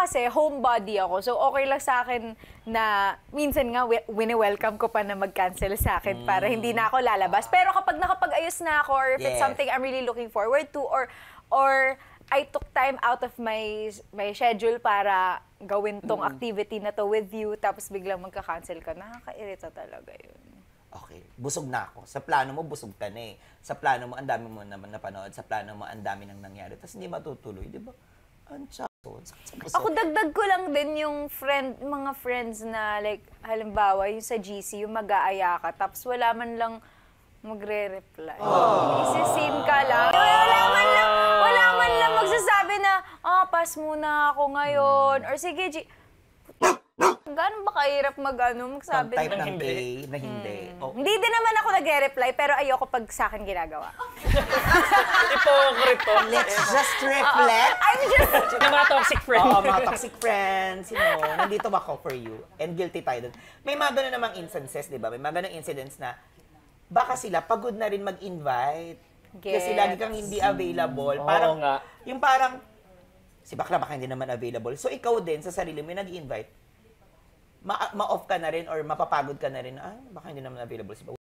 kasi homebody ako. So, okay lang sa akin na minsan nga wini-welcome ko pa na mag-cancel sa akin para hindi na ako lalabas. Pero kapag nakapag-ayos na ako or if it's something I'm really looking forward to or I took time out of my schedule para gawin tong activity na to with you, tapos biglang magka-cancel ka, nakakairita talaga yun. Okay, busog na ako. Sa plano mo, busog ka na eh. Sa plano mo, ang dami mo naman napanood. Sa plano mo, ang dami nang nangyari. Tapos hindi matutuloy, di ba? Ang tsako. Ako dagdag ko lang din yung mga friends na like, halimbawa, yung sa GC, yung mag-aaya ka, tapos wala man lang magre-reply. Isi-sim ka lang. Wala man lang magsasabi na, pass muna ako ngayon. Or sige, gano'n ba kahirap magsabi type ng A na hindi. Hindi din naman ako nagre-reply, pero ayoko pag sa akin ginagawa. Hypocrite po. Let's just reflect. I'm just... Yung mga toxic friends. Oo, mga toxic friends, nandito ako for you. And guilty tayo doon. May mga gano'n namang instances, di ba? May mga gano'ng incidents na baka sila pagod na rin mag-invite. Kasi lagi kang hindi available. Parang, yung parang, si bakla baka hindi naman available. So ikaw din, sa sarili mo, nag-invite, ma-off ka na rin or mapapagod ka na rin, baka hindi naman available si